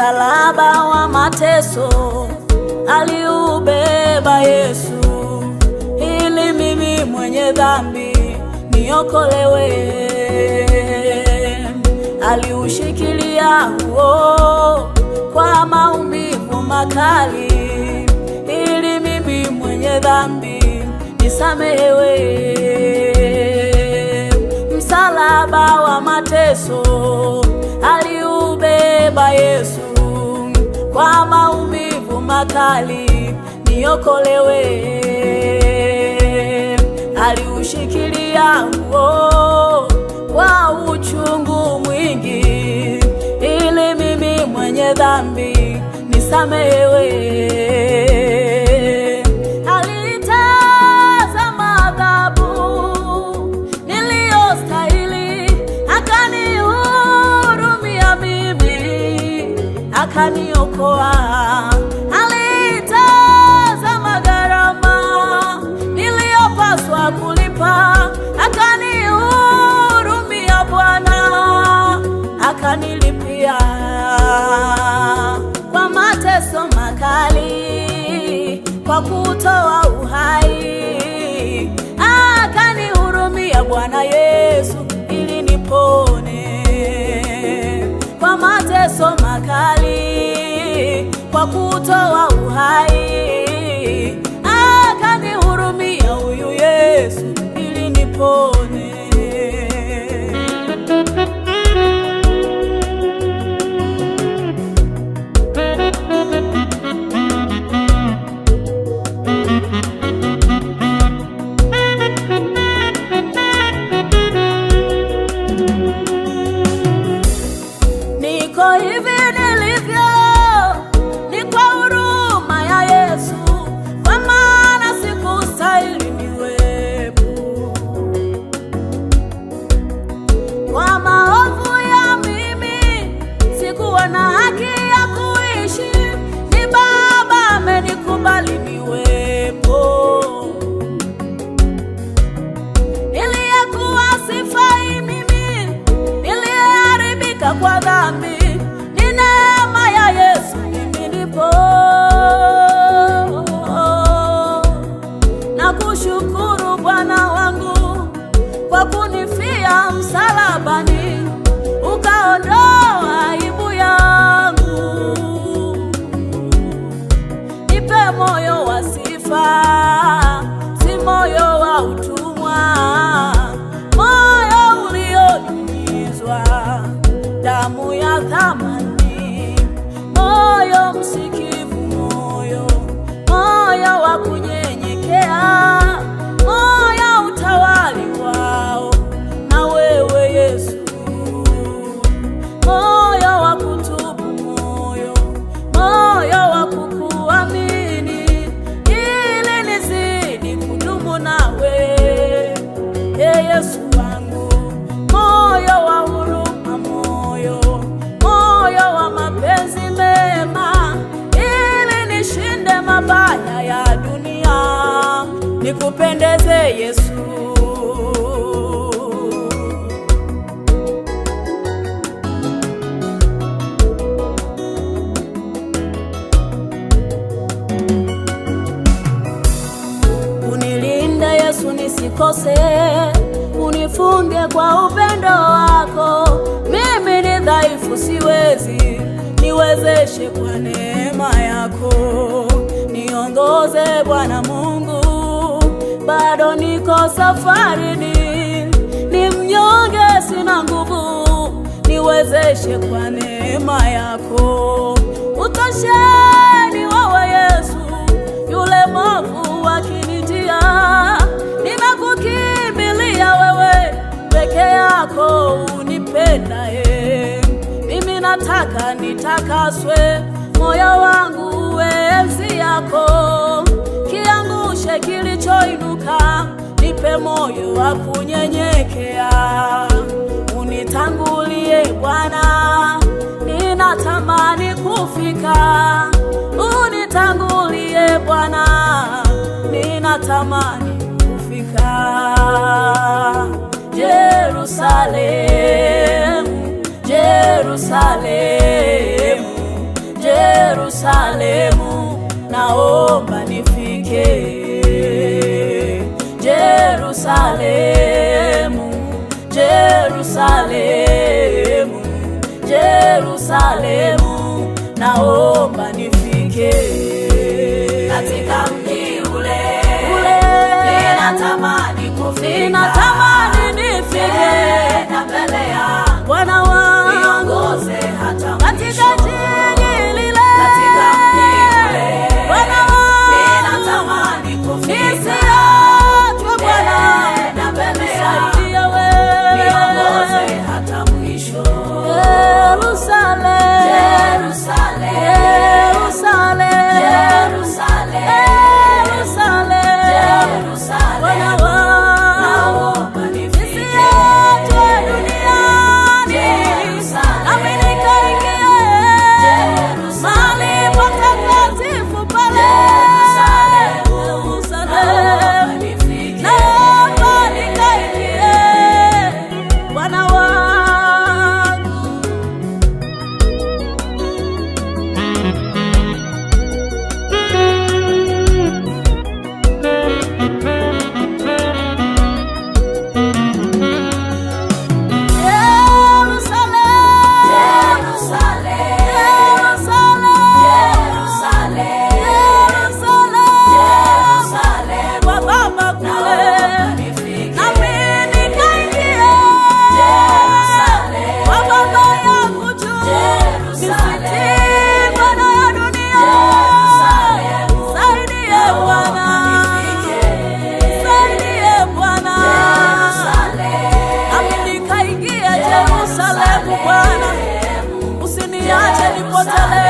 Msalaba wa mateso aliubeba Yesu, ili mimi mwenye dhambi niokolewe. Aliushikilia huo kwa maumivu makali, ili mimi mwenye dhambi nisamehewe. Msalaba wa mateso aliubeba Yesu, kwa maumivu makali niokolewe. Aliushikilia huo kwa uchungu mwingi, ili mimi mwenye dhambi nisamehewe. Alitazama adhabu niliyostahili, akanihurumia mimi, akaniokoa. Alitazama gharama niliyopaswa kulipa, akanihurumia Bwana, akanilipia. Kwa mateso makali, kwa kutoa uhai, akanihurumia Bwana Yesu ili nipone. Kwa mateso makali, kwa kutoa uhai, akanihurumia huyu Yesu ili nipone. Niko hivi nilivyo, ni kwa huruma ya Yesu, kwa maana sikustahili niwepo. Kwa maovu ya mimi sikuwa na haki ya kuishi, ni Baba amenikubali niwepo. Niliyekuwa sifai mimi, niliyeharibika kwa dhambi, ni neema ya Yesu mimi nipo. Nakushukuru Bwana wangu kwa kunifia msalabani, ukaondoa aibu yangu. Nipe moyo wa sifa, si moyo wa utumwa, moyo ulionyunyizwa damu ya thamani, moyo msikivu, moyo wa kunyenyekea, moyo utawaliwao na wewe Yesu, moyo wa kutubu, moyo wa kukuamini, ili nizidi kudumu nawe. Yesu wangu, moyo wa huruma, moyo wa mapenzi mema, ili nishinde mabaya ya dunia, nikupendeze Yesu. Unilinde Yesu nisikose, unifunge kwa upendo wako. Mimi ni dhaifu siwezi, niwezeshe kwa neema yako. Niongoze Bwana Mungu, bado niko safarini, ni mnyonge sina nguvu, niwezeshe kwa neema yako. Utosheni wewe Yesu, yule mwovu akinijia, nimekukimbilia wewe peke yako unipendaye. Mimi nataka nitakaswe, moyo wangu uwe enzi yako. Kiangushe kilichoinuka, nipe moyo wa kunyenyekea. Unitangulie Bwana, ninatamani kufika. Unitangulie Bwana, ninatamani kufika. Jerusalem, Jerusalem, Yerusalemu, naomba nifike. Yerusalemu, Yerusalemu, Yerusalemu, naomba nifike. Katika mji ule ninatamani kufika, ninatamani nifike, na mbele ya Bwana wangu niongoze hata mwisho. Katika jiji lile, katika mji ule Bwana wangu ninatamani kufika, nisiachwe Bwana, na mbele ya niongoze hata mwisho. Yerusalemu, Yerusalemu, Yerusalemu, Yerusalemu, Bwana wangu nisiachwe duniani, nami nikaingie mahali patakatifu pale. Yerusalemu, naomba nikaingie Bwana wangu. Usiniache nipotele.